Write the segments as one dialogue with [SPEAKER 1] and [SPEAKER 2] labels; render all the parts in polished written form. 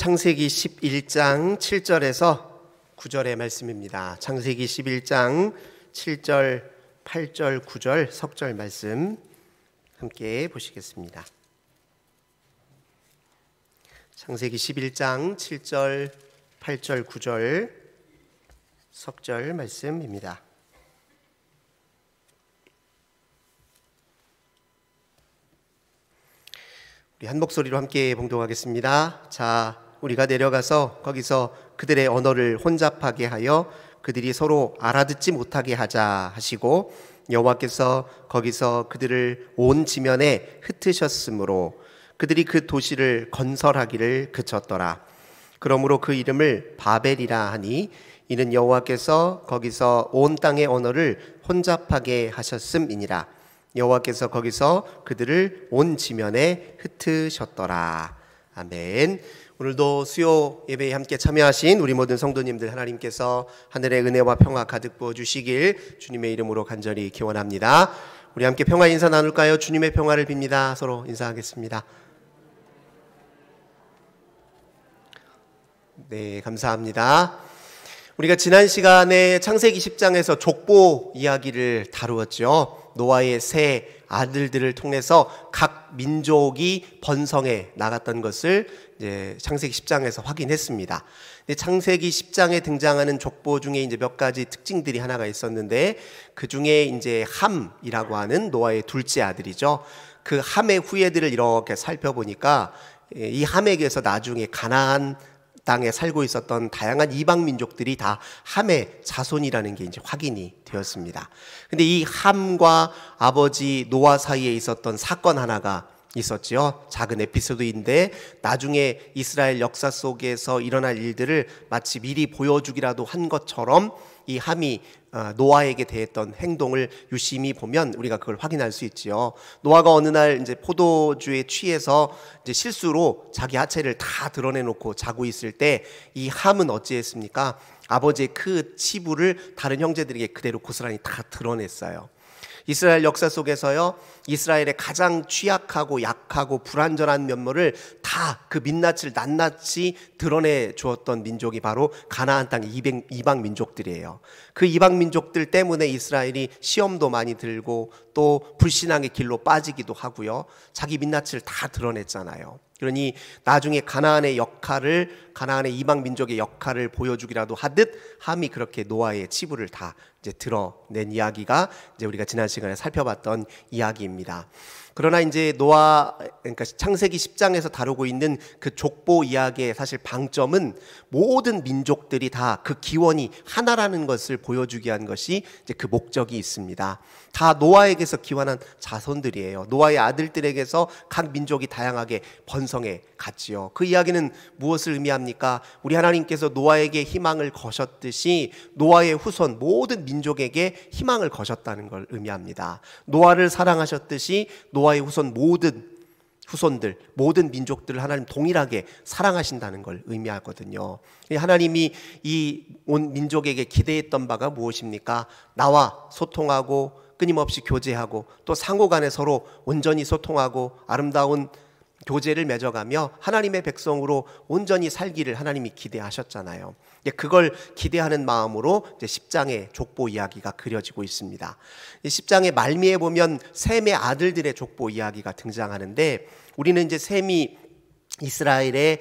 [SPEAKER 1] 창세기 11장 7절에서 9절의 말씀입니다. 창세기 11장 7절, 8절, 9절 석절 말씀 함께 보시겠습니다. 창세기 11장 7절, 8절, 9절 석절 말씀입니다. 우리 한 목소리로 함께 봉독하겠습니다. 자, 우리가 내려가서 거기서 그들의 언어를 혼잡하게 하여 그들이 서로 알아듣지 못하게 하자 하시고, 여호와께서 거기서 그들을 온 지면에 흩으셨으므로 그들이 그 도시를 건설하기를 그쳤더라. 그러므로 그 이름을 바벨이라 하니 이는 여호와께서 거기서 온 땅의 언어를 혼잡하게 하셨음이니라. 여호와께서 거기서 그들을 온 지면에 흩으셨더라. 아멘. 오늘도 수요 예배에 함께 참여하신 우리 모든 성도님들, 하나님께서 하늘의 은혜와 평화 가득 부어주시길 주님의 이름으로 간절히 기원합니다. 우리 함께 평화 인사 나눌까요? 주님의 평화를 빕니다. 서로 인사하겠습니다. 네, 감사합니다. 우리가 지난 시간에 창세기 10장에서 족보 이야기를 다루었죠. 노아의 세 아들들을 통해서 각 민족이 번성해 나갔던 것을 이제 창세기 10장에서 확인했습니다. 근데 창세기 10장에 등장하는 족보 중에 이제 몇 가지 특징들이 하나가 있었는데, 그 중에 이제 함이라고 하는 노아의 둘째 아들이죠. 그 함의 후예들을 이렇게 살펴보니까 이 함에게서 나중에 가나안 땅에 살고 있었던 다양한 이방 민족들이 다 함의 자손이라는 게 이제 확인이 되었습니다. 근데 이 함과 아버지 노아 사이에 있었던 사건 하나가 있었죠. 작은 에피소드인데 나중에 이스라엘 역사 속에서 일어날 일들을 마치 미리 보여주기라도 한 것처럼 이 함이 노아에게 대했던 행동을 유심히 보면 우리가 그걸 확인할 수 있지요. 노아가 어느 날 이제 포도주에 취해서 이제 실수로 자기 하체를 다 드러내놓고 자고 있을 때 이 함은 어찌했습니까? 아버지의 그 치부를 다른 형제들에게 그대로 고스란히 다 드러냈어요. 이스라엘 역사 속에서요, 이스라엘의 가장 취약하고 약하고 불완전한 면모를 다 그 민낯을 낱낱이 드러내 주었던 민족이 바로 가나안 땅의 이방 민족들이에요. 그 이방 민족들 때문에 이스라엘이 시험도 많이 들고 또 불신앙의 길로 빠지기도 하고요. 자기 민낯을 다 드러냈잖아요. 그러니 나중에 가나안의 이방 민족의 역할을 보여주기라도 하듯 함이 그렇게 노아의 치부를 다 이제 드러낸 이야기가 이제 우리가 지난 시간에 살펴봤던 이야기입니다. 그러나 이제 그러니까 창세기 10장에서 다루고 있는 그 족보 이야기의 사실 방점은 모든 민족들이 다 그 기원이 하나라는 것을 보여주기 위한 것이 이제 그 목적이 있습니다. 다 노아에게서 기원한 자손들이에요. 노아의 아들들에게서 각 민족이 다양하게 번성해 갔지요. 그 이야기는 무엇을 의미합니까? 우리 하나님께서 노아에게 희망을 거셨듯이 노아의 후손 모든 민족에게 희망을 거셨다는 걸 의미합니다. 노아를 사랑하셨듯이 노아의 후손들, 모든 민족들을 하나님 동일하게 사랑하신다는 걸 의미하거든요. 하나님이 이 온 민족에게 기대했던 바가 무엇입니까? 나와 소통하고 끊임없이 교제하고 또 상호 간에 서로 온전히 소통하고 아름다운 교제를 맺어가며 하나님의 백성으로 온전히 살기를 하나님이 기대하셨잖아요. 그걸 기대하는 마음으로 이제 10장의 족보 이야기가 그려지고 있습니다. 10장의 말미에 보면 셈의 아들들의 족보 이야기가 등장하는데, 우리는 이제 셈이 이스라엘의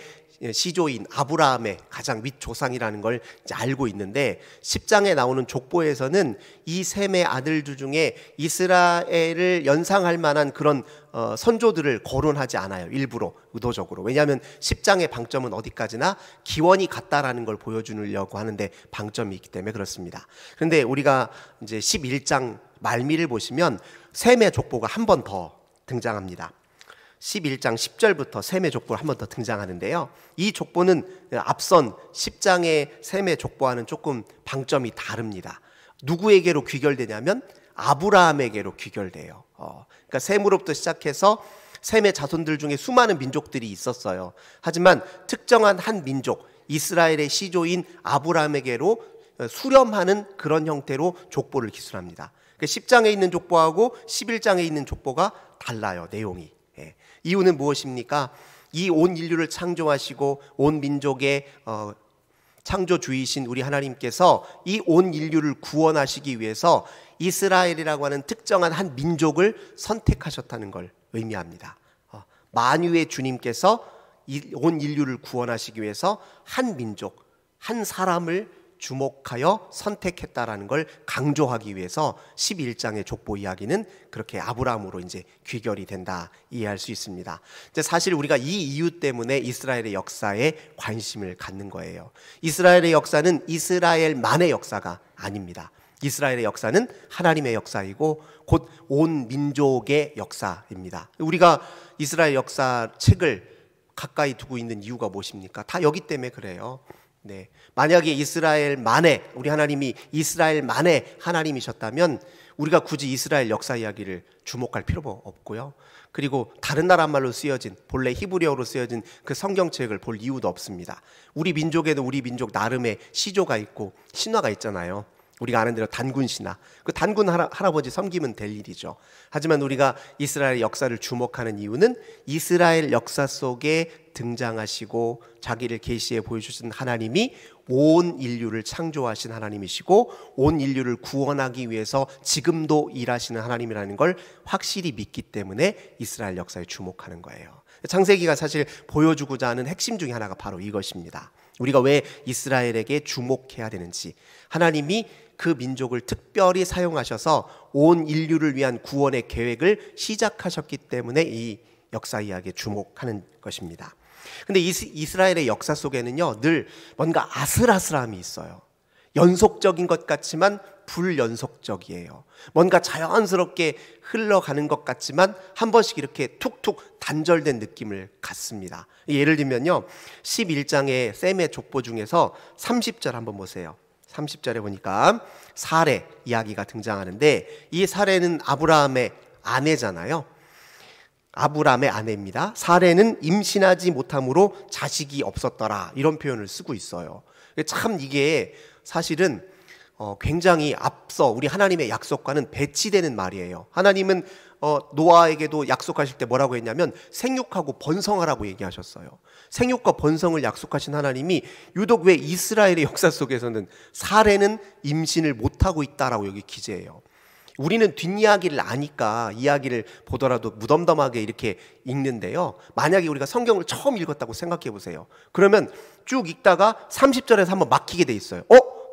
[SPEAKER 1] 시조인 아브라함의 가장 윗조상이라는 걸 이제 알고 있는데, 10장에 나오는 족보에서는 이 셈의 아들들 중에 이스라엘을 연상할 만한 그런 선조들을 거론하지 않아요. 일부러, 의도적으로. 왜냐하면 10장의 방점은 어디까지나 기원이 같다라는 걸 보여주려고 하는데 방점이 있기 때문에 그렇습니다. 그런데 우리가 이제 11장 말미를 보시면 셈의 족보가 한 번 더 등장합니다. 11장 10절부터 셈의 족보가 한 번 더 등장하는데요. 이 족보는 앞선 10장의 셈의 족보와는 조금 방점이 다릅니다. 누구에게로 귀결되냐면 아브라함에게로 귀결돼요. 그러니까 셈으로부터 시작해서 셈의 자손들 중에 수많은 민족들이 있었어요. 하지만 특정한 한 민족, 이스라엘의 시조인 아브라함에게로 수렴하는 그런 형태로 족보를 기술합니다. 10장에 있는 족보하고 11장에 있는 족보가 달라요, 내용이. 이유는 무엇입니까? 이 온 인류를 창조하시고 온 민족의 창조주이신 우리 하나님께서 이 온 인류를 구원하시기 위해서 이스라엘이라고 하는 특정한 한 민족을 선택하셨다는 걸 의미합니다. 만유의 주님께서 온 인류를 구원하시기 위해서 한 민족, 한 사람을 주목하여 선택했다라는 걸 강조하기 위해서 11장의 족보 이야기는 그렇게 아브라함으로 이제 귀결이 된다 이해할 수 있습니다. 이제 사실 우리가 이 이유 때문에 이스라엘의 역사에 관심을 갖는 거예요. 이스라엘의 역사는 이스라엘만의 역사가 아닙니다. 이스라엘의 역사는 하나님의 역사이고 곧 온 민족의 역사입니다. 우리가 이스라엘 역사 책을 가까이 두고 있는 이유가 무엇입니까? 다 여기 때문에 그래요. 네. 만약에 이스라엘만의, 우리 하나님이 이스라엘만의 하나님이셨다면 우리가 굳이 이스라엘 역사 이야기를 주목할 필요가 없고요. 그리고 다른 나라 말로 쓰여진, 본래 히브리어로 쓰여진 그 성경책을 볼 이유도 없습니다. 우리 민족에도 우리 민족 나름의 시조가 있고 신화가 있잖아요. 우리가 아는 대로 단군 신화, 그 단군 할아버지 섬기면 될 일이죠. 하지만 우리가 이스라엘 역사를 주목하는 이유는 이스라엘 역사 속에 등장하시고 자기를 계시해 보여주신 하나님이 온 인류를 창조하신 하나님이시고 온 인류를 구원하기 위해서 지금도 일하시는 하나님이라는 걸 확실히 믿기 때문에 이스라엘 역사에 주목하는 거예요. 창세기가 사실 보여주고자 하는 핵심 중에 하나가 바로 이것입니다. 우리가 왜 이스라엘에게 주목해야 되는지, 하나님이 그 민족을 특별히 사용하셔서 온 인류를 위한 구원의 계획을 시작하셨기 때문에 이 역사 이야기에 주목하는 것입니다. 근데 이스라엘의 역사 속에는요, 늘 뭔가 아슬아슬함이 있어요. 연속적인 것 같지만 불연속적이에요. 뭔가 자연스럽게 흘러가는 것 같지만 한 번씩 이렇게 툭툭 단절된 느낌을 갖습니다. 예를 들면요, 11장의 셈의 족보 중에서 30절 한번 보세요. 30절에 보니까 사레 이야기가 등장하는데, 이 사레는 아브라함의 아내잖아요. 아브라함의 아내입니다. 사레는 임신하지 못함으로 자식이 없었더라, 이런 표현을 쓰고 있어요. 참 이게 사실은 굉장히 앞서 우리 하나님의 약속과는 배치되는 말이에요. 하나님은 노아에게도 약속하실 때 뭐라고 했냐면 생육하고 번성하라고 얘기하셨어요. 생육과 번성을 약속하신 하나님이 유독 왜 이스라엘의 역사 속에서는 사레는 임신을 못하고 있다라고 여기 기재해요. 우리는 뒷이야기를 아니까 이야기를 보더라도 무덤덤하게 이렇게 읽는데요, 만약에 우리가 성경을 처음 읽었다고 생각해 보세요. 그러면 쭉 읽다가 30절에서 한번 막히게 돼 있어요.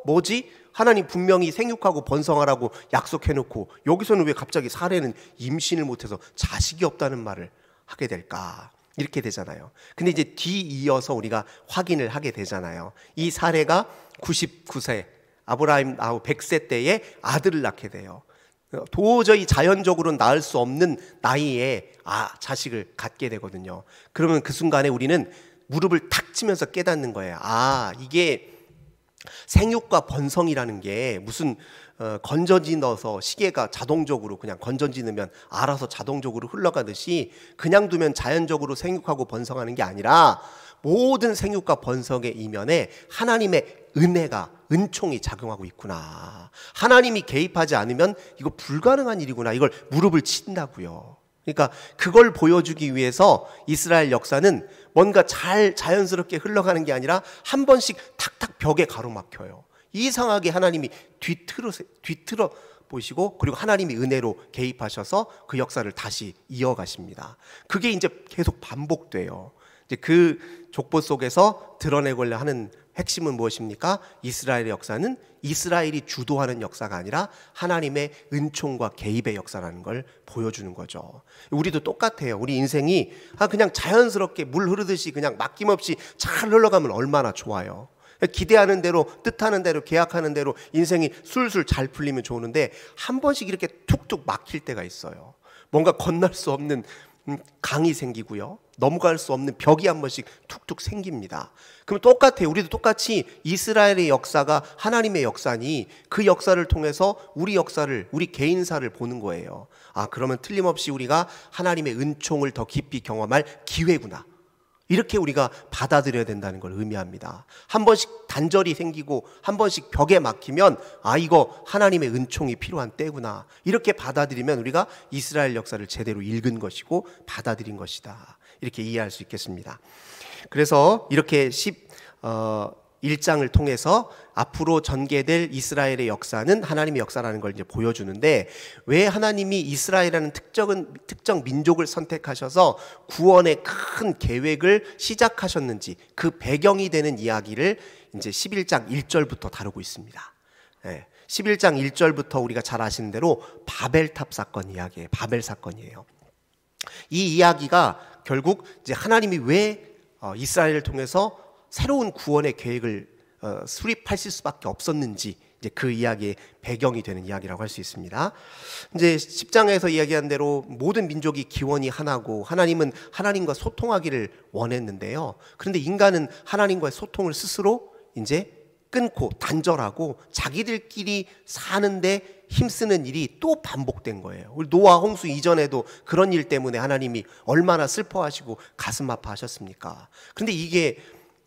[SPEAKER 1] 뭐지? 하나님 분명히 생육하고 번성하라고 약속해놓고 여기서는 왜 갑자기 사레는 임신을 못해서 자식이 없다는 말을 하게 될까? 이렇게 되잖아요. 근데 이제 뒤이어서 우리가 확인을 하게 되잖아요. 이 사레가 99세, 아브라함 100세 때에 아들을 낳게 돼요. 도저히 자연적으로 낳을 수 없는 나이에 자식을 갖게 되거든요. 그러면 그 순간에 우리는 무릎을 탁 치면서 깨닫는 거예요. 이게 생육과 번성이라는 게 무슨 건전지 넣어서 시계가 자동적으로 그냥 건전지 넣으면 알아서 자동적으로 흘러가듯이 그냥 두면 자연적으로 생육하고 번성하는 게 아니라 모든 생육과 번성의 이면에 하나님의 은총이 작용하고 있구나. 하나님이 개입하지 않으면 이거 불가능한 일이구나. 이걸 무릎을 친다고요. 그러니까 그걸 보여주기 위해서 이스라엘 역사는 뭔가 자연스럽게 흘러가는 게 아니라 한 번씩 탁탁 벽에 가로막혀요. 이상하게 하나님이 뒤틀어 보시고, 그리고 하나님이 은혜로 개입하셔서 그 역사를 다시 이어가십니다. 그게 이제 계속 반복돼요. 이제 그 족보 속에서 드러내고자 하는 핵심은 무엇입니까? 이스라엘의 역사는 이스라엘이 주도하는 역사가 아니라 하나님의 은총과 개입의 역사라는 걸 보여주는 거죠. 우리도 똑같아요. 우리 인생이 그냥 자연스럽게 물 흐르듯이 그냥 맡김없이 잘 흘러가면 얼마나 좋아요. 기대하는 대로, 뜻하는 대로, 계약하는 대로 인생이 술술 잘 풀리면 좋은데 한 번씩 이렇게 툭툭 막힐 때가 있어요. 뭔가 건널 수 없는 강이 생기고요, 넘어갈 수 없는 벽이 한 번씩 툭툭 생깁니다. 그럼 똑같아요. 우리도 똑같이 이스라엘의 역사가 하나님의 역사니 그 역사를 통해서 우리 역사를, 우리 개인사를 보는 거예요. 그러면 틀림없이 우리가 하나님의 은총을 더 깊이 경험할 기회구나, 이렇게 우리가 받아들여야 된다는 걸 의미합니다. 한 번씩 단절이 생기고 한 번씩 벽에 막히면 이거 하나님의 은총이 필요한 때구나, 이렇게 받아들이면 우리가 이스라엘 역사를 제대로 읽은 것이고 받아들인 것이다. 이렇게 이해할 수 있겠습니다. 그래서 이렇게 1장을 통해서 앞으로 전개될 이스라엘의 역사는 하나님의 역사라는 걸 이제 보여주는데, 왜 하나님이 이스라엘이라는 특정 민족을 선택하셔서 구원의 큰 계획을 시작하셨는지 그 배경이 되는 이야기를 이제 11장 1절부터 다루고 있습니다. 11장 1절부터 우리가 잘 아시는 대로 바벨탑 사건 이야기예요. 바벨 사건이에요. 이 이야기가 결국 이제 하나님이 왜 이스라엘을 통해서 새로운 구원의 계획을 수립하실 수밖에 없었는지, 이제 그 이야기의 배경이 되는 이야기라고 할 수 있습니다. 이제 10장에서 이야기한 대로 모든 민족이 기원이 하나고 하나님은 하나님과 소통하기를 원했는데요. 그런데 인간은 하나님과의 소통을 스스로 이제 끊고 단절하고 자기들끼리 사는데 힘쓰는 일이 또 반복된 거예요. 우리 노아 홍수 이전에도 그런 일 때문에 하나님이 얼마나 슬퍼하시고 가슴 아파하셨습니까? 그런데 이게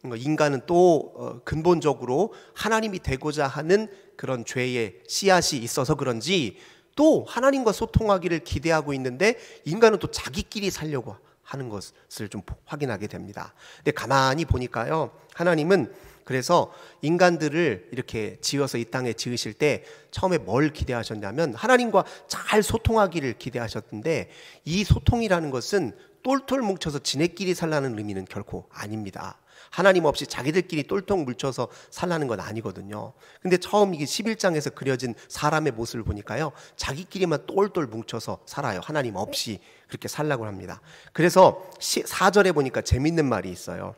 [SPEAKER 1] 인간은 또 근본적으로 하나님이 되고자 하는 그런 죄의 씨앗이 있어서 그런지 또 하나님과 소통하기를 기대하고 있는데 인간은 또 자기끼리 살려고 하는 것을 좀 확인하게 됩니다. 근데 가만히 보니까요, 하나님은 그래서 인간들을 이렇게 지어서 이 땅에 지으실 때 처음에 뭘 기대하셨냐면 하나님과 잘 소통하기를 기대하셨는데, 이 소통이라는 것은 똘똘 뭉쳐서 지네끼리 살라는 의미는 결코 아닙니다. 하나님 없이 자기들끼리 똘똘 뭉쳐서 살라는 건 아니거든요. 근데 처음 이게 11장에서 그려진 사람의 모습을 보니까요, 자기끼리만 똘똘 뭉쳐서 살아요. 하나님 없이 그렇게 살라고 합니다. 그래서 4절에 보니까 재밌는 말이 있어요.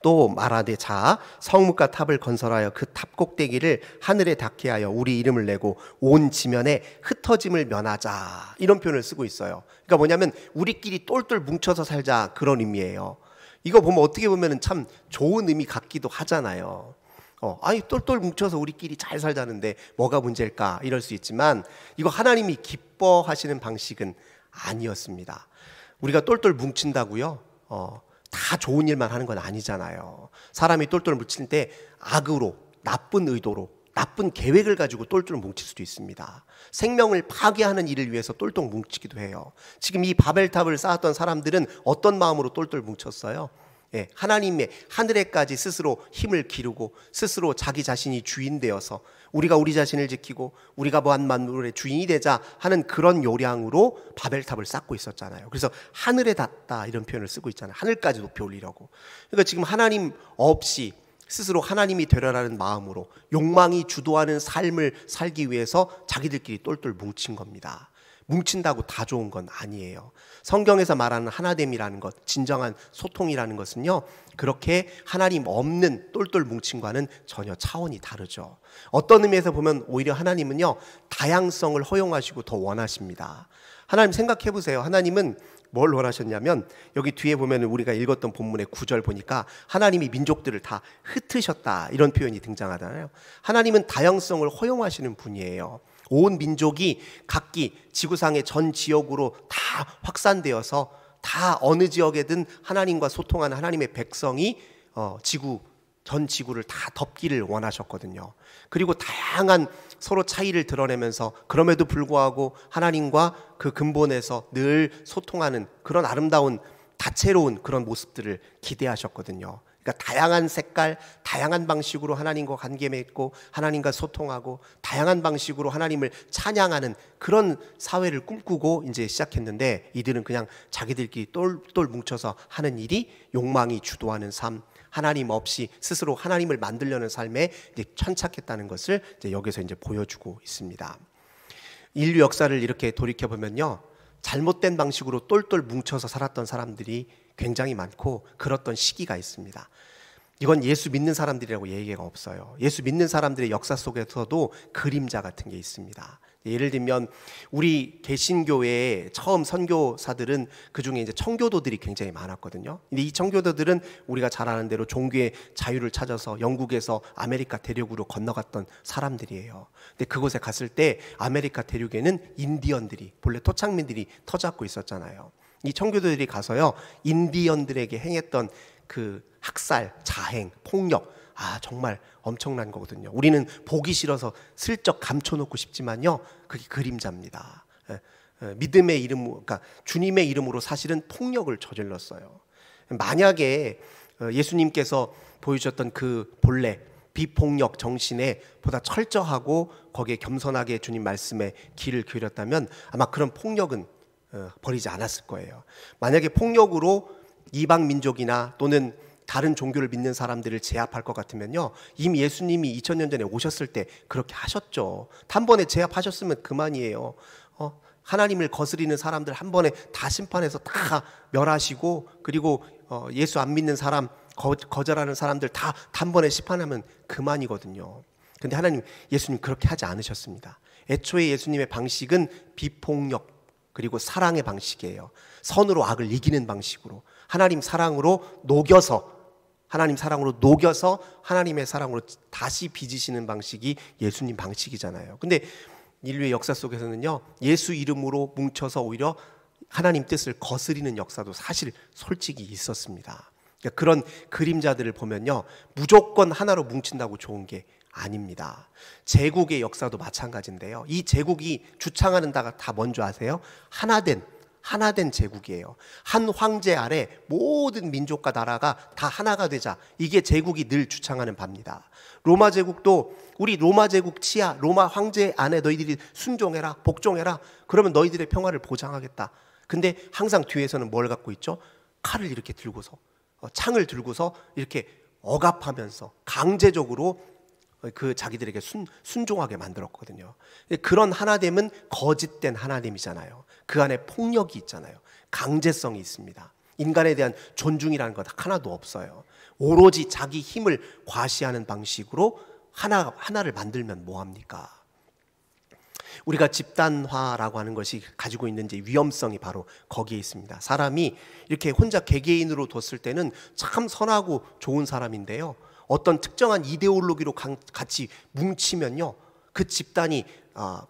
[SPEAKER 1] 또 말하되 자 성문과 탑을 건설하여 그 탑 꼭대기를 하늘에 닿게 하여 우리 이름을 내고 온 지면에 흩어짐을 면하자, 이런 표현을 쓰고 있어요. 그러니까 뭐냐면 우리끼리 똘똘 뭉쳐서 살자, 그런 의미예요. 이거 보면 어떻게 보면 참 좋은 의미 같기도 하잖아요. 아니 똘똘 뭉쳐서 우리끼리 잘 살자는데 뭐가 문제일까, 이럴 수 있지만 이거 하나님이 기뻐하시는 방식은 아니었습니다. 우리가 똘똘 뭉친다고요, 다 좋은 일만 하는 건 아니잖아요. 사람이 똘똘 뭉칠 때 악으로, 나쁜 의도로, 나쁜 계획을 가지고 똘똘 뭉칠 수도 있습니다. 생명을 파괴하는 일을 위해서 똘똘 뭉치기도 해요. 지금 이 바벨탑을 쌓았던 사람들은 어떤 마음으로 똘똘 뭉쳤어요? 하나님의 하늘에까지 스스로 힘을 기르고 스스로 자기 자신이 주인 되어서 우리가 우리 자신을 지키고 우리가 무한 만물의 주인이 되자 하는 그런 요량으로 바벨탑을 쌓고 있었잖아요. 그래서 하늘에 닿다, 이런 표현을 쓰고 있잖아요. 하늘까지 높이 올리려고. 그러니까 지금 하나님 없이 스스로 하나님이 되려라는 마음으로 욕망이 주도하는 삶을 살기 위해서 자기들끼리 똘똘 뭉친 겁니다. 뭉친다고 다 좋은 건 아니에요. 성경에서 말하는 하나됨이라는 것, 진정한 소통이라는 것은요, 그렇게 하나님 없는 똘똘 뭉침과는 전혀 차원이 다르죠. 어떤 의미에서 보면 오히려 하나님은요, 다양성을 허용하시고 더 원하십니다. 하나님 생각해 보세요. 하나님은 뭘 원하셨냐면, 여기 뒤에 보면 우리가 읽었던 본문의 9절 보니까 하나님이 민족들을 다 흩으셨다, 이런 표현이 등장하잖아요. 하나님은 다양성을 허용하시는 분이에요. 온 민족이 각기 지구상의 전 지역으로 다 확산되어서 다 어느 지역에든 하나님과 소통하는 하나님의 백성이 전 지구를 다 덮기를 원하셨거든요. 그리고 다양한 서로 차이를 드러내면서 그럼에도 불구하고 하나님과 그 근본에서 늘 소통하는 그런 아름다운 다채로운 그런 모습들을 기대하셨거든요. 그러니까 다양한 색깔, 다양한 방식으로 하나님과 관계 맺고 하나님과 소통하고 다양한 방식으로 하나님을 찬양하는 그런 사회를 꿈꾸고 이제 시작했는데, 이들은 그냥 자기들끼리 똘똘 뭉쳐서 하는 일이 욕망이 주도하는 삶, 하나님 없이 스스로 하나님을 만들려는 삶에 이제 천착했다는 것을 이제 여기서 이제 보여주고 있습니다. 인류 역사를 이렇게 돌이켜 보면요, 잘못된 방식으로 똘똘 뭉쳐서 살았던 사람들이 굉장히 많고 그랬던 시기가 있습니다. 이건 예수 믿는 사람들이라고 얘기가 없어요. 예수 믿는 사람들의 역사 속에서도 그림자 같은 게 있습니다. 예를 들면 우리 개신교회의 처음 선교사들은 그중에 이제 청교도들이 굉장히 많았거든요. 근데 이 청교도들은 우리가 잘 아는 대로 종교의 자유를 찾아서 영국에서 아메리카 대륙으로 건너갔던 사람들이에요. 근데 그곳에 갔을 때 아메리카 대륙에는 인디언들이, 본래 토착민들이 터잡고 있었잖아요. 이 청교도들이 가서요, 인디언들에게 행했던 그 학살, 자행, 폭력, 정말 엄청난 거거든요. 우리는 보기 싫어서 슬쩍 감춰놓고 싶지만요, 그게 그림자입니다. 믿음의 이름, 그러니까 주님의 이름으로 사실은 폭력을 저질렀어요. 만약에 예수님께서 보여주셨던 그 본래 비폭력 정신에 보다 철저하고 거기에 겸손하게 주님 말씀에 귀를 기울였다면 아마 그런 폭력은 버리지 않았을 거예요. 만약에 폭력으로 이방 민족이나 또는 다른 종교를 믿는 사람들을 제압할 것 같으면요, 이미 예수님이 2000년 전에 오셨을 때 그렇게 하셨죠. 단번에 제압하셨으면 그만이에요. 하나님을 거스리는 사람들 한 번에 다 심판해서 다 멸하시고, 그리고 예수 안 믿는 사람, 거절하는 사람들 다 단번에 심판하면 그만이거든요. 근데 하나님, 예수님 그렇게 하지 않으셨습니다. 애초에 예수님의 방식은 비폭력 그리고 사랑의 방식이에요. 선으로 악을 이기는 방식으로, 하나님 사랑으로 녹여서 하나님의 사랑으로 다시 빚으시는 방식이 예수님 방식이잖아요. 근데 인류의 역사 속에서는요, 예수 이름으로 뭉쳐서 오히려 하나님 뜻을 거스리는 역사도 사실 솔직히 있었습니다. 그러니까 그런 그림자들을 보면요, 무조건 하나로 뭉친다고 좋은 게 아닙니다. 제국의 역사도 마찬가지인데요, 이 제국이 주창하는 바가 다 뭔지 아세요? 하나된 제국이에요. 한 황제 아래 모든 민족과 나라가 다 하나가 되자, 이게 제국이 늘 주창하는 바입니다. 로마 제국도 우리 로마 제국 치하, 로마 황제 안에 너희들이 순종해라, 복종해라, 그러면 너희들의 평화를 보장하겠다. 근데 항상 뒤에서는 뭘 갖고 있죠? 칼을 이렇게 들고서, 창을 들고서 이렇게 억압하면서 강제적으로 그 자기들에게 순종하게 만들었거든요. 그런 하나됨은 거짓된 하나됨이잖아요. 그 안에 폭력이 있잖아요. 강제성이 있습니다. 인간에 대한 존중이라는 것 하나도 없어요. 오로지 자기 힘을 과시하는 방식으로 하나를 만들면 뭐합니까? 우리가 집단화라고 하는 것이 가지고 있는 이제 위험성이 바로 거기에 있습니다. 사람이 이렇게 혼자 개개인으로 뒀을 때는 참 선하고 좋은 사람인데요, 어떤 특정한 이데올로기로 같이 뭉치면요, 그 집단이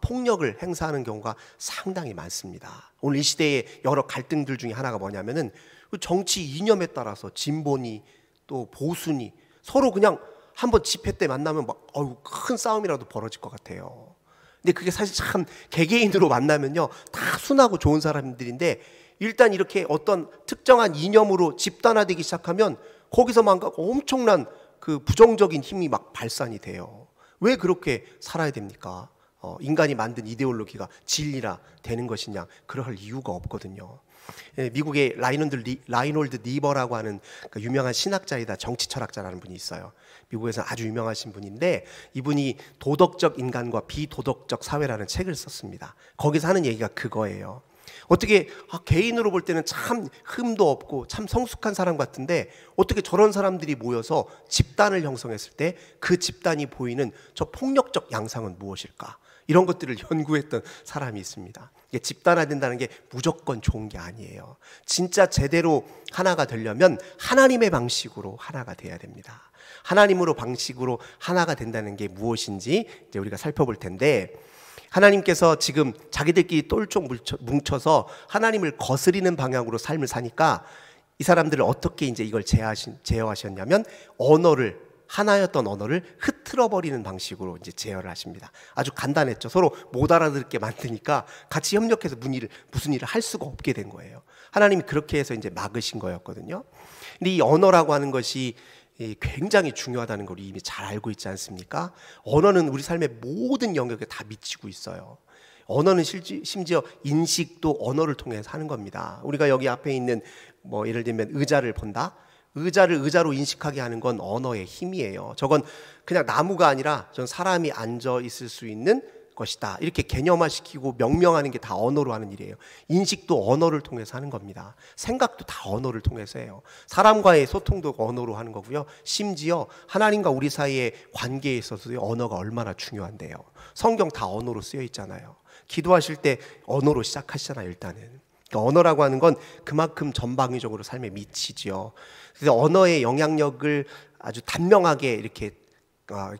[SPEAKER 1] 폭력을 행사하는 경우가 상당히 많습니다. 오늘 이 시대의 여러 갈등들 중에 하나가 뭐냐면은 정치 이념에 따라서 진보니 또 보수니 서로 그냥 한번 집회 때 만나면 막 큰 싸움이라도 벌어질 것 같아요. 근데 그게 사실 참 개개인으로 만나면요, 다 순하고 좋은 사람들인데 일단 이렇게 어떤 특정한 이념으로 집단화되기 시작하면 거기서만 엄청난 그 부정적인 힘이 막 발산이 돼요. 왜 그렇게 살아야 됩니까? 인간이 만든 이데올로기가 진리라 되는 것이냐? 그럴 이유가 없거든요. 미국의 라이놀드 니버라고 하는 그 유명한 신학자이다 정치 철학자라는 분이 있어요. 미국에서 아주 유명하신 분인데, 이분이 도덕적 인간과 비도덕적 사회라는 책을 썼습니다. 거기서 하는 얘기가 그거예요. 어떻게 개인으로 볼 때는 참 흠도 없고 참 성숙한 사람 같은데 어떻게 저런 사람들이 모여서 집단을 형성했을 때 그 집단이 보이는 저 폭력적 양상은 무엇일까? 이런 것들을 연구했던 사람이 있습니다. 이게 집단화된다는 게 무조건 좋은 게 아니에요. 진짜 제대로 하나가 되려면 하나님의 방식으로 하나가 돼야 됩니다. 하나님으로 방식으로 하나가 된다는 게 무엇인지 이제 우리가 살펴볼 텐데, 하나님께서 지금 자기들끼리 똘쫑 뭉쳐서 하나님을 거스리는 방향으로 삶을 사니까 이 사람들을 어떻게 이제 이걸 제어하셨냐면 하나였던 언어를 흐트러버리는 방식으로 이제 제어를 하십니다. 아주 간단했죠. 서로 못 알아듣게 만드니까 같이 협력해서 무슨 일을 할 수가 없게 된 거예요. 하나님이 그렇게 해서 이제 막으신 거였거든요. 근데 이 언어라고 하는 것이 굉장히 중요하다는 걸 이미 잘 알고 있지 않습니까? 언어는 우리 삶의 모든 영역에 다 미치고 있어요. 언어는 심지어 인식도 언어를 통해서 하는 겁니다. 우리가 여기 앞에 있는 예를 들면 의자를 본다? 의자를 의자로 인식하게 하는 건 언어의 힘이에요. 저건 그냥 나무가 아니라 전 사람이 앉아 있을 수 있는 것이다, 이렇게 개념화시키고 명명하는 게 다 언어로 하는 일이에요. 인식도 언어를 통해서 하는 겁니다. 생각도 다 언어를 통해서 해요. 사람과의 소통도 언어로 하는 거고요. 심지어 하나님과 우리 사이의 관계에 있어서도 언어가 얼마나 중요한데요. 성경 다 언어로 쓰여 있잖아요. 기도하실 때 언어로 시작하시잖아요. 일단은 그러니까 언어라고 하는 건 그만큼 전방위적으로 삶에 미치죠. 그래서 언어의 영향력을 아주 단명하게 이렇게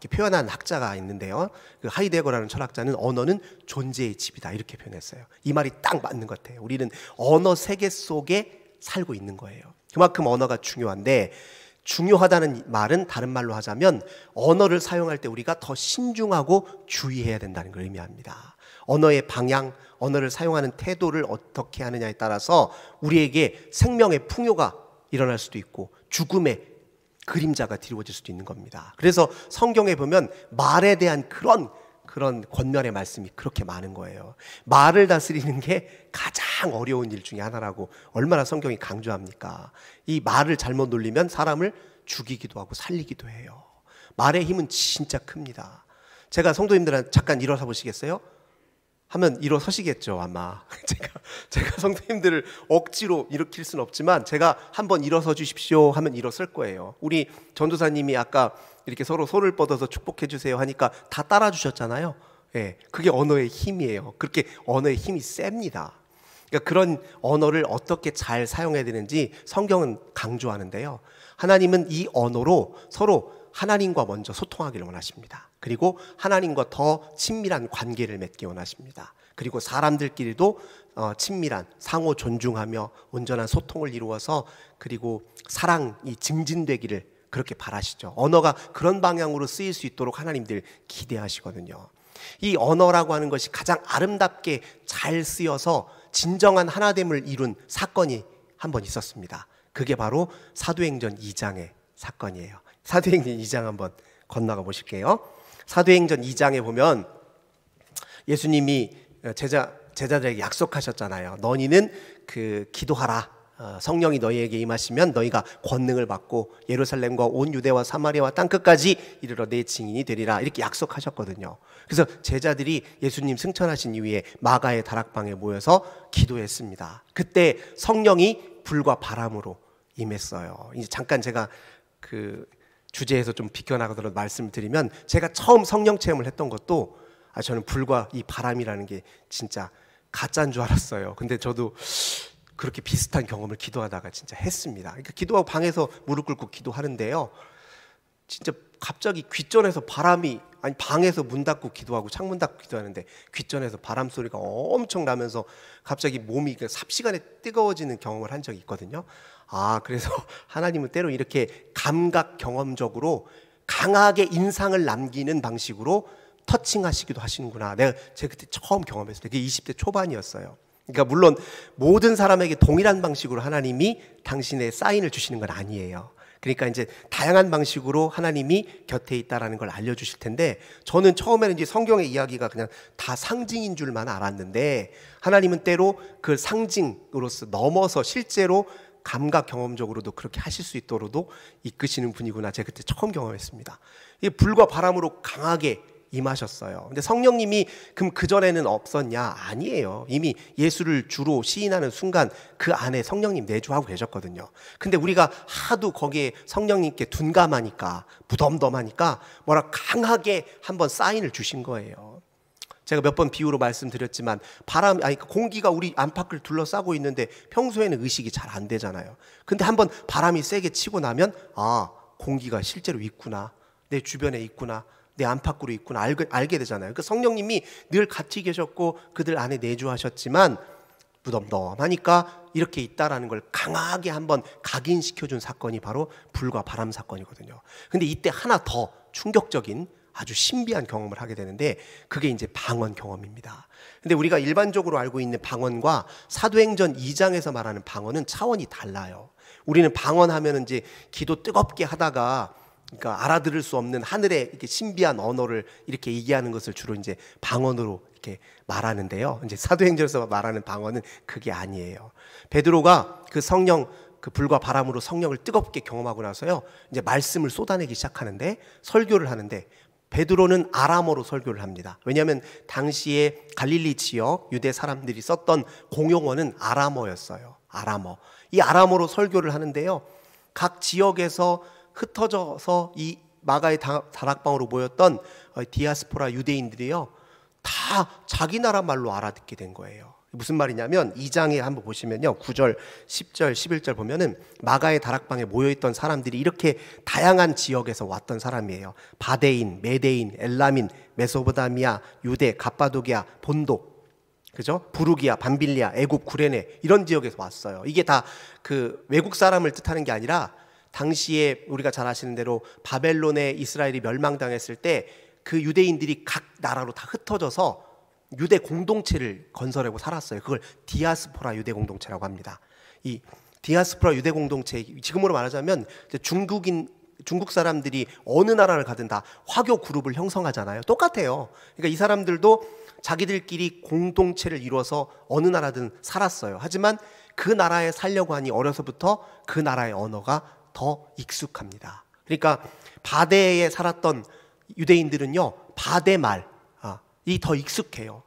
[SPEAKER 1] 표현한 학자가 있는데요, 그 하이데거라는 철학자는 언어는 존재의 집이다, 이렇게 표현했어요. 이 말이 딱 맞는 것 같아요. 우리는 언어 세계 속에 살고 있는 거예요. 그만큼 언어가 중요한데, 중요하다는 말은 다른 말로 하자면 언어를 사용할 때 우리가 더 신중하고 주의해야 된다는 걸 의미합니다. 언어의 방향, 언어를 사용하는 태도를 어떻게 하느냐에 따라서 우리에게 생명의 풍요가 일어날 수도 있고 죽음의 그림자가 드리워질 수도 있는 겁니다. 그래서 성경에 보면 말에 대한 그런 권면의 말씀이 그렇게 많은 거예요. 말을 다스리는 게 가장 어려운 일 중에 하나라고 얼마나 성경이 강조합니까? 이 말을 잘못 놀리면 사람을 죽이기도 하고 살리기도 해요. 말의 힘은 진짜 큽니다. 제가 성도님들한테 잠깐 일어서 보시겠어요? 하면 일어서시겠죠 아마. 제가 성도님들을 억지로 일으킬 수는 없지만 제가 한번 일어서 주십시오 하면 일어설 거예요. 우리 전도사님이 아까 이렇게 서로 손을 뻗어서 축복해 주세요 하니까 다 따라 주셨잖아요. 예, 그게 언어의 힘이에요. 그렇게 언어의 힘이 셉니다. 그러니까 그런 언어를 어떻게 잘 사용해야 되는지 성경은 강조하는데요. 하나님은 이 언어로 서로 하나님과 먼저 소통하기를 원하십니다. 그리고 하나님과 더 친밀한 관계를 맺기 원하십니다. 그리고 사람들끼리도 친밀한 상호 존중하며 온전한 소통을 이루어서 그리고 사랑이 증진되기를 그렇게 바라시죠. 언어가 그런 방향으로 쓰일 수 있도록 하나님들 기대하시거든요. 이 언어라고 하는 것이 가장 아름답게 잘 쓰여서 진정한 하나됨을 이룬 사건이 한 번 있었습니다. 그게 바로 사도행전 2장의 사건이에요. 사도행전 2장 한번 건너가 보실게요. 사도행전 2장에 보면 예수님이 제자들에게 약속하셨잖아요. 너희는 기도하라. 성령이 너희에게 임하시면 너희가 권능을 받고 예루살렘과 온 유대와 사마리아와 땅끝까지 이르러 내 증인이 되리라. 이렇게 약속하셨거든요. 그래서 제자들이 예수님 승천하신 이후에 마가의 다락방에 모여서 기도했습니다. 그때 성령이 불과 바람으로 임했어요. 이제 잠깐 제가 주제에서 좀 비껴나가도록 말씀을 드리면 제가 처음 성령 체험을 했던 것도 저는 불과 이 바람이라는 게 진짜 가짜인 줄 알았어요. 근데 저도 그렇게 비슷한 경험을 기도하다가 진짜 했습니다. 그러니까 기도하고 방에서 무릎 꿇고 기도하는데요. 진짜 갑자기 귓전에서 방에서 문 닫고 기도하고 창문 닫고 기도하는데 귓전에서 바람 소리가 엄청 나면서 갑자기 몸이 삽시간에 뜨거워지는 경험을 한 적이 있거든요. 그래서 하나님은 때로 이렇게 감각 경험적으로 강하게 인상을 남기는 방식으로 터칭하시기도 하시는구나. 제가 그때 처음 경험했을 때 그게 20대 초반이었어요. 그러니까 물론 모든 사람에게 동일한 방식으로 하나님이 당신의 사인을 주시는 건 아니에요. 그러니까 이제 다양한 방식으로 하나님이 곁에 있다라는 걸 알려주실 텐데 저는 처음에는 이제 성경의 이야기가 그냥 다 상징인 줄만 알았는데 하나님은 때로 그 상징으로서 넘어서 실제로 감각 경험적으로도 그렇게 하실 수 있도록도 이끄시는 분이구나. 제가 그때 처음 경험했습니다. 이게 불과 바람으로 강하게 임하셨어요. 근데 성령님이 그럼 그전에는 없었냐? 아니에요. 이미 예수를 주로 시인하는 순간 그 안에 성령님 내주하고 계셨거든요. 근데 우리가 하도 거기에 성령님께 둔감하니까 무덤덤하니까 강하게 한번 사인을 주신 거예요. 제가 몇 번 비유로 말씀드렸지만 공기가 우리 안팎을 둘러싸고 있는데 평소에는 의식이 잘 안 되잖아요. 근데 한번 바람이 세게 치고 나면 공기가 실제로 있구나. 내 주변에 있구나. 내 안팎으로 있구나 알게 되잖아요. 그러니까 성령님이 늘 같이 계셨고 그들 안에 내주하셨지만 무덤덤하니까 이렇게 있다라는 걸 강하게 한번 각인시켜준 사건이 바로 불과 바람 사건이거든요. 근데 이때 하나 더 충격적인 아주 신비한 경험을 하게 되는데 그게 이제 방언 경험입니다. 근데 우리가 일반적으로 알고 있는 방언과 사도행전 2장에서 말하는 방언은 차원이 달라요. 우리는 방언하면 이제 기도 뜨겁게 하다가 그러니까 알아들을 수 없는 하늘의 이렇게 신비한 언어를 이렇게 얘기하는 것을 주로 이제 방언으로 이렇게 말하는데요. 이제 사도행전에서 말하는 방언은 그게 아니에요. 베드로가 그 불과 바람으로 성령을 뜨겁게 경험하고 나서요. 이제 말씀을 쏟아내기 시작하는데 설교를 하는데 베드로는 아람어로 설교를 합니다. 왜냐하면 당시에 갈릴리 지역 유대 사람들이 썼던 공용어는 아람어였어요. 아람어. 이 아람어로 설교를 하는데요. 각 지역에서 흩어져서 이 마가의 다락방으로 모였던 디아스포라 유대인들이요. 다 자기 나라 말로 알아듣게 된 거예요. 무슨 말이냐면 2장에 한번 보시면요. 9절, 10절, 11절 보면은 마가의 다락방에 모여있던 사람들이 이렇게 다양한 지역에서 왔던 사람이에요. 바데인, 메데인, 엘라민, 메소포타미아, 유대, 갑바도기아, 본도, 그죠? 부르기아, 밤빌리아, 애굽, 구레네 이런 지역에서 왔어요. 이게 다 그 외국 사람을 뜻하는 게 아니라 당시에 우리가 잘 아시는 대로 바벨론에 이스라엘이 멸망당했을 때 그 유대인들이 각 나라로 다 흩어져서 유대 공동체를 건설하고 살았어요. 그걸 디아스포라 유대 공동체라고 합니다. 이 디아스포라 유대 공동체, 지금으로 말하자면 중국 사람들이 어느 나라를 가든 다 화교 그룹을 형성하잖아요. 똑같아요. 그러니까 이 사람들도 자기들끼리 공동체를 이루어서 어느 나라든 살았어요. 하지만 그 나라에 살려고 하니 어려서부터 그 나라의 언어가 더 익숙합니다. 그러니까 바데에 살았던 유대인들은요, 바데 말이 더 익숙해요.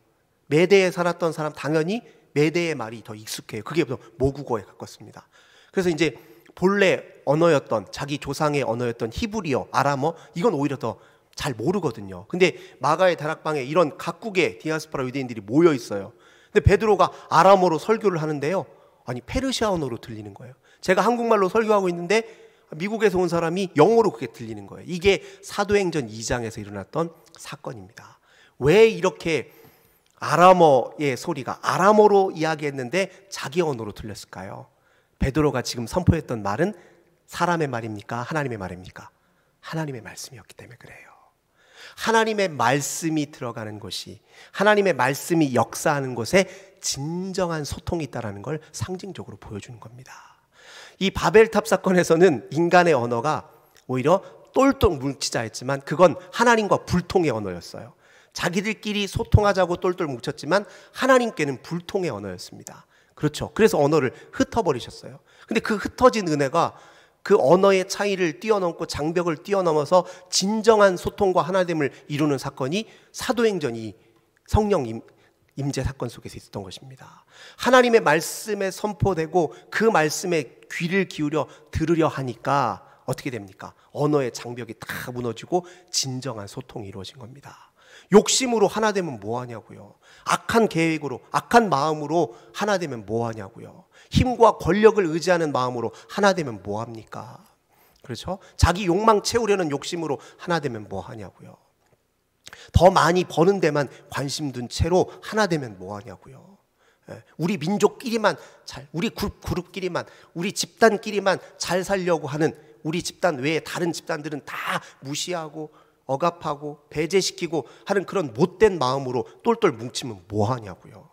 [SPEAKER 1] 메대에 살았던 사람 당연히 메대의 말이 더 익숙해요. 그게 모국어에 가깝습니다. 그래서 이제 본래 언어였던, 자기 조상의 언어였던 히브리어, 아람어, 이건 오히려 더 잘 모르거든요. 근데 마가의 다락방에 이런 각국의 디아스포라 유대인들이 모여 있어요. 근데 베드로가 아람어로 설교를 하는데요, 아니 페르시아 언어로 들리는 거예요. 제가 한국말로 설교하고 있는데 미국에서 온 사람이 영어로 그게 들리는 거예요. 이게 사도행전 2장에서 일어났던 사건입니다. 왜 이렇게 아람어의 소리가 아람어로 이야기했는데 자기 언어로 들렸을까요? 베드로가 지금 선포했던 말은 사람의 말입니까? 하나님의 말입니까? 하나님의 말씀이었기 때문에 그래요. 하나님의 말씀이 들어가는 곳이, 하나님의 말씀이 역사하는 곳에 진정한 소통이 있다는 걸 상징적으로 보여주는 겁니다. 이 바벨탑 사건에서는 인간의 언어가 오히려 똘똘 뭉치자 했지만 그건 하나님과 불통의 언어였어요. 자기들끼리 소통하자고 똘똘 뭉쳤지만 하나님께는 불통의 언어였습니다. 그렇죠. 그래서 언어를 흩어버리셨어요. 근데 그 흩어진 은혜가 그 언어의 차이를 뛰어넘고 장벽을 뛰어넘어서 진정한 소통과 하나됨을 이루는 사건이 사도행전이 성령 임재 사건 속에서 있었던 것입니다. 하나님의 말씀에 선포되고 그 말씀에 귀를 기울여 들으려 하니까 어떻게 됩니까? 언어의 장벽이 다 무너지고 진정한 소통이 이루어진 겁니다. 욕심으로 하나 되면 뭐하냐고요. 악한 계획으로, 악한 마음으로 하나 되면 뭐하냐고요. 힘과 권력을 의지하는 마음으로 하나 되면 뭐합니까? 그렇죠? 자기 욕망 채우려는 욕심으로 하나 되면 뭐하냐고요. 더 많이 버는 데만 관심 둔 채로 하나 되면 뭐하냐고요. 우리 민족끼리만 잘, 우리 그룹끼리만, 우리 집단끼리만 잘 살려고 하는 우리 집단 외에 다른 집단들은 다 무시하고 억압하고 배제시키고 하는 그런 못된 마음으로 똘똘 뭉치면 뭐하냐고요.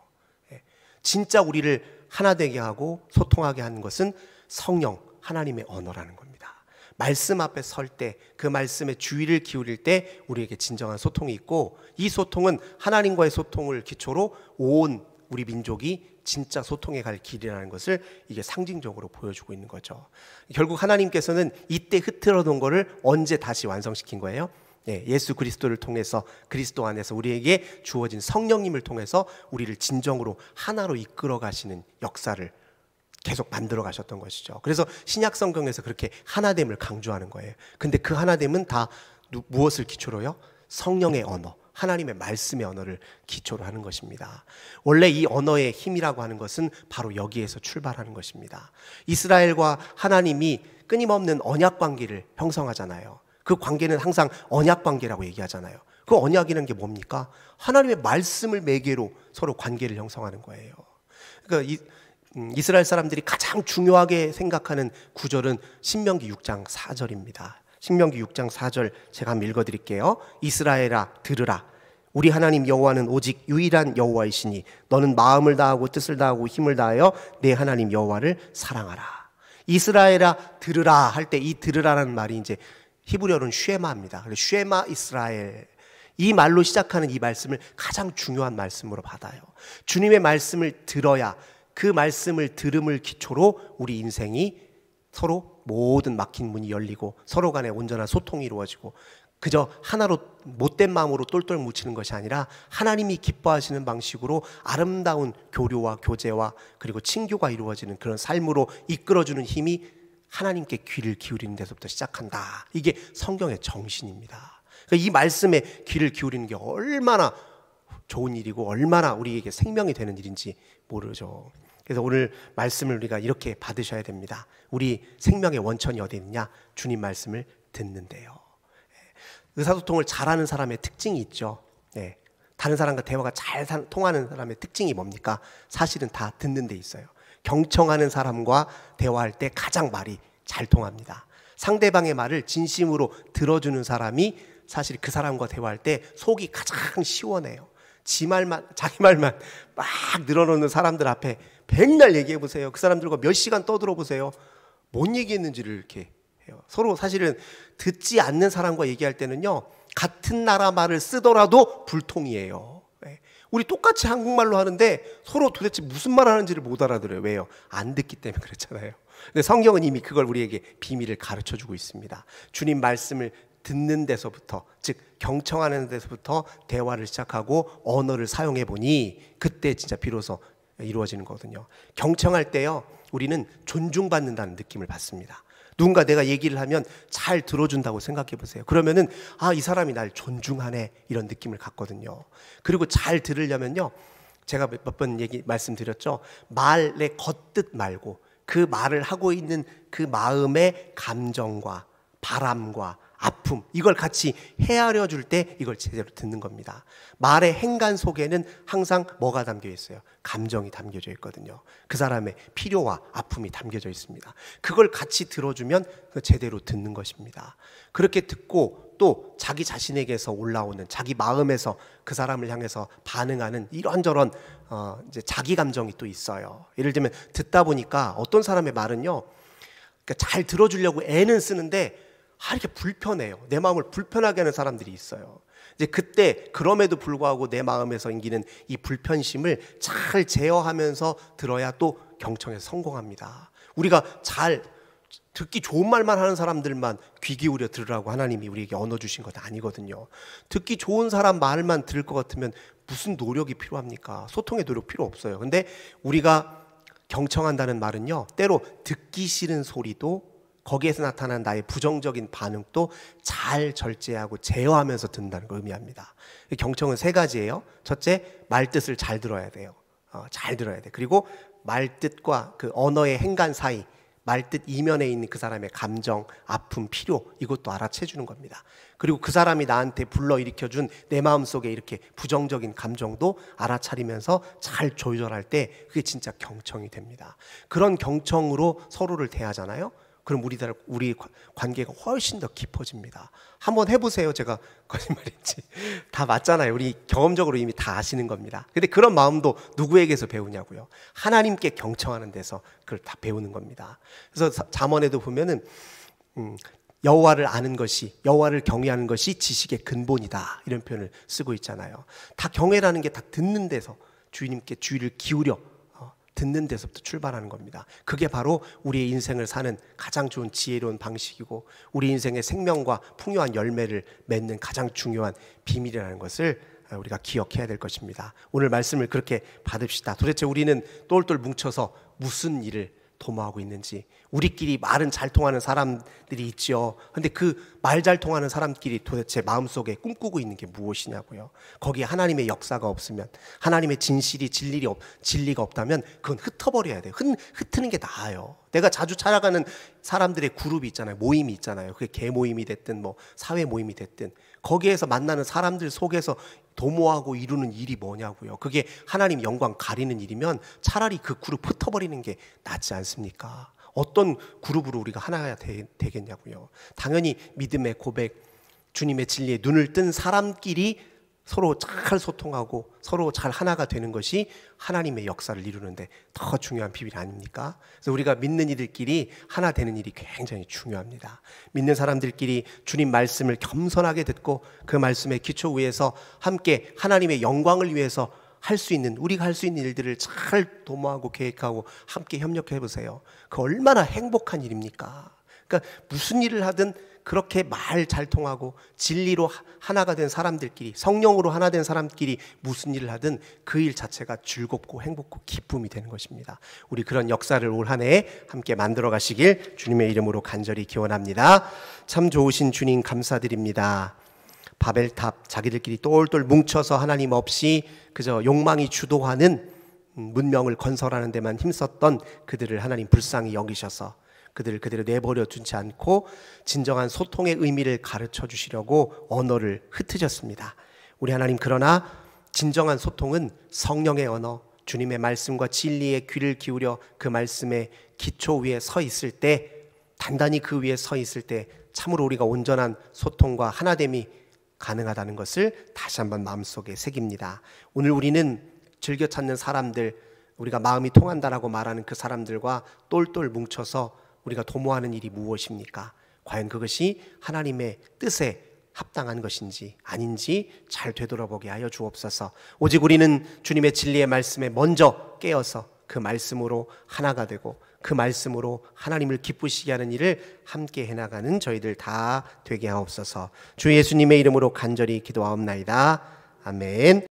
[SPEAKER 1] 진짜 우리를 하나 되게 하고 소통하게 하는 것은 성령, 하나님의 언어라는 겁니다. 말씀 앞에 설 때, 그 말씀에 주의를 기울일 때 우리에게 진정한 소통이 있고, 이 소통은 하나님과의 소통을 기초로 온 우리 민족이 진짜 소통해 갈 길이라는 것을 이게 상징적으로 보여주고 있는 거죠. 결국 하나님께서는 이때 흐트러놓은 거를 언제 다시 완성시킨 거예요? 예수 그리스도를 통해서, 그리스도 안에서 우리에게 주어진 성령님을 통해서 우리를 진정으로 하나로 이끌어 가시는 역사를 계속 만들어 가셨던 것이죠. 그래서 신약 성경에서 그렇게 하나됨을 강조하는 거예요. 근데 그 하나됨은 다 무엇을 기초로요? 성령의 언어, 하나님의 말씀의 언어를 기초로 하는 것입니다. 원래 이 언어의 힘이라고 하는 것은 바로 여기에서 출발하는 것입니다. 이스라엘과 하나님이 끊임없는 언약 관계를 형성하잖아요. 그 관계는 항상 언약 관계라고 얘기하잖아요. 그 언약이라는 게 뭡니까? 하나님의 말씀을 매개로 서로 관계를 형성하는 거예요. 그러니까 이스라엘 사람들이 가장 중요하게 생각하는 구절은 신명기 6장 4절입니다. 신명기 6장 4절 제가 한번 읽어드릴게요. 이스라엘아 들으라. 우리 하나님 여호와는 오직 유일한 여호와이시니 너는 마음을 다하고 뜻을 다하고 힘을 다하여 내 하나님 여호와를 사랑하라. 이스라엘아 들으라 할 때 이 들으라라는 말이 이제 히브리어로는 쉐마입니다. 쉐마 이스라엘. 이 말로 시작하는 이 말씀을 가장 중요한 말씀으로 받아요. 주님의 말씀을 들어야 그 말씀을 들음을 기초로 우리 인생이 서로 모든 막힌 문이 열리고 서로 간에 온전한 소통이 이루어지고 그저 하나로 못된 마음으로 똘똘 뭉치는 것이 아니라 하나님이 기뻐하시는 방식으로 아름다운 교류와 교제와 그리고 친교가 이루어지는 그런 삶으로 이끌어주는 힘이 하나님께 귀를 기울이는 데서부터 시작한다. 이게 성경의 정신입니다. 그러니까 이 말씀에 귀를 기울이는 게 얼마나 좋은 일이고 얼마나 우리에게 생명이 되는 일인지 모르죠. 그래서 오늘 말씀을 우리가 이렇게 받으셔야 됩니다. 우리 생명의 원천이 어디 있느냐? 주님 말씀을 듣는데요. 의사소통을 잘하는 사람의 특징이 있죠. 다른 사람과 대화가 잘 통하는 사람의 특징이 뭡니까? 사실은 다 듣는 데 있어요. 경청하는 사람과 대화할 때 가장 말이 잘 통합니다. 상대방의 말을 진심으로 들어주는 사람이 사실 그 사람과 대화할 때 속이 가장 시원해요. 지 말만, 자기 말만 막 늘어놓는 사람들 앞에 백날 얘기해 보세요. 그 사람들과 몇 시간 떠들어 보세요. 뭔 얘기했는지를 이렇게 해요. 서로 사실은 듣지 않는 사람과 얘기할 때는요, 같은 나라 말을 쓰더라도 불통이에요. 우리 똑같이 한국말로 하는데 서로 도대체 무슨 말 하는지를 못 알아들어요. 왜요? 안 듣기 때문에 그렇잖아요. 근데 성경은 이미 그걸 우리에게 비밀을 가르쳐 주고 있습니다. 주님 말씀을 듣는 데서부터, 즉 경청하는 데서부터 대화를 시작하고 언어를 사용해 보니 그때 진짜 비로소 이루어지는 거거든요. 경청할 때요, 우리는 존중받는다는 느낌을 받습니다. 누군가 내가 얘기를 하면 잘 들어준다고 생각해 보세요. 그러면은 이 사람이 날 존중하네, 이런 느낌을 갖거든요. 그리고 잘 들으려면요, 제가 몇 번 말씀드렸죠. 말의 겉뜻 말고 그 말을 하고 있는 그 마음의 감정과 바람과 아픔, 이걸 같이 헤아려 줄 때 이걸 제대로 듣는 겁니다. 말의 행간 속에는 항상 뭐가 담겨 있어요? 감정이 담겨져 있거든요. 그 사람의 필요와 아픔이 담겨져 있습니다. 그걸 같이 들어주면 제대로 듣는 것입니다. 그렇게 듣고 또 자기 자신에게서 올라오는, 자기 마음에서 그 사람을 향해서 반응하는 이런저런 이제 자기 감정이 또 있어요. 예를 들면 듣다 보니까 어떤 사람의 말은요, 그러니까 잘 들어주려고 애는 쓰는데 이렇게 불편해요. 내 마음을 불편하게 하는 사람들이 있어요. 이제 그때 그럼에도 불구하고 내 마음에서 생기는 이 불편심을 잘 제어하면서 들어야 또 경청에서 성공합니다. 우리가 잘 듣기 좋은 말만 하는 사람들만 귀 기울여 들으라고 하나님이 우리에게 언어 주신 것 아니거든요. 듣기 좋은 사람 말만 들을 것 같으면 무슨 노력이 필요합니까? 소통의 노력 필요 없어요. 근데 우리가 경청한다는 말은요, 때로 듣기 싫은 소리도, 거기에서 나타난 나의 부정적인 반응도 잘 절제하고 제어하면서 듣는다는 걸 의미합니다. 경청은 세 가지예요. 첫째, 말뜻을 잘 들어야 돼요. 잘 들어야 돼. 그리고 말뜻과 그 언어의 행간 사이, 말뜻 이면에 있는 그 사람의 감정, 아픔, 필요, 이것도 알아채주는 겁니다. 그리고 그 사람이 나한테 불러일으켜준 내 마음속에 이렇게 부정적인 감정도 알아차리면서 잘 조절할 때 그게 진짜 경청이 됩니다. 그런 경청으로 서로를 대하잖아요. 그럼 우리 관계가 훨씬 더 깊어집니다. 한번 해보세요. 제가 거짓말인지 다 맞잖아요. 우리 경험적으로 이미 다 아시는 겁니다. 근데 그런 마음도 누구에게서 배우냐고요? 하나님께 경청하는 데서 그걸 다 배우는 겁니다. 그래서 잠언에도 보면은 여호와를 아는 것이, 여호와를 경외하는 것이 지식의 근본이다, 이런 표현을 쓰고 있잖아요. 다 경외라는 게 다 듣는 데서, 주님께 주의를 기울여 듣는 데서부터 출발하는 겁니다. 그게 바로 우리의 인생을 사는 가장 좋은 지혜로운 방식이고 우리 인생의 생명과 풍요한 열매를 맺는 가장 중요한 비밀이라는 것을 우리가 기억해야 될 것입니다. 오늘 말씀을 그렇게 받읍시다. 도대체 우리는 똘똘 뭉쳐서 무슨 일을 도모하고 있는지. 우리끼리 말은 잘 통하는 사람들이 있죠. 근데 그 말 잘 통하는 사람끼리 도대체 마음속에 꿈꾸고 있는 게 무엇이냐고요. 거기에 하나님의 역사가 없으면, 하나님의 진리가 없다면 그건 흩어버려야 돼요. 흩트는 게 나아요. 내가 자주 찾아가는 사람들의 그룹이 있잖아요. 모임이 있잖아요. 그게 개 모임이 됐든 뭐 사회 모임이 됐든 거기에서 만나는 사람들 속에서 도모하고 이루는 일이 뭐냐고요. 그게 하나님 영광 가리는 일이면 차라리 그 그룹 흩어버리는 게 낫지 않습니까? 어떤 그룹으로 우리가 하나가 되겠냐고요. 당연히 믿음의 고백, 주님의 진리에 눈을 뜬 사람끼리 서로 잘 소통하고 서로 잘 하나가 되는 것이 하나님의 역사를 이루는데 더 중요한 비밀 아닙니까? 그래서 우리가 믿는 이들끼리 하나 되는 일이 굉장히 중요합니다. 믿는 사람들끼리 주님 말씀을 겸손하게 듣고 그 말씀의 기초 위에서 함께 하나님의 영광을 위해서 우리가 할 수 있는 일들을 잘 도모하고 계획하고 함께 협력해 보세요. 그 얼마나 행복한 일입니까? 그러니까 무슨 일을 하든 그렇게 말 잘 통하고 진리로 하나가 된 사람들끼리, 성령으로 하나 된 사람끼리 무슨 일을 하든 그 일 자체가 즐겁고 행복고 기쁨이 되는 것입니다. 우리 그런 역사를 올 한 해에 함께 만들어 가시길 주님의 이름으로 간절히 기원합니다. 참 좋으신 주님 감사드립니다. 바벨탑, 자기들끼리 똘똘 뭉쳐서 하나님 없이 그저 욕망이 주도하는 문명을 건설하는 데만 힘썼던 그들을 하나님 불쌍히 여기셔서 그들을 그대로 내버려 두지 않고 진정한 소통의 의미를 가르쳐 주시려고 언어를 흩으셨습니다. 우리 하나님, 그러나 진정한 소통은 성령의 언어, 주님의 말씀과 진리에 귀를 기울여 그 말씀의 기초 위에 서 있을 때, 단단히 그 위에 서 있을 때 참으로 우리가 온전한 소통과 하나됨이 가능하다는 것을 다시 한번 마음속에 새깁니다. 오늘 우리는 즐겨 찾는 사람들, 우리가 마음이 통한다라고 말하는 그 사람들과 똘똘 뭉쳐서 우리가 도모하는 일이 무엇입니까? 과연 그것이 하나님의 뜻에 합당한 것인지 아닌지 잘 되돌아보게 하여 주옵소서. 오직 우리는 주님의 진리의 말씀에 먼저 깨어서 그 말씀으로 하나가 되고 그 말씀으로 하나님을 기쁘시게 하는 일을 함께 해나가는 저희들 다 되게 하옵소서. 주 예수님의 이름으로 간절히 기도하옵나이다. 아멘.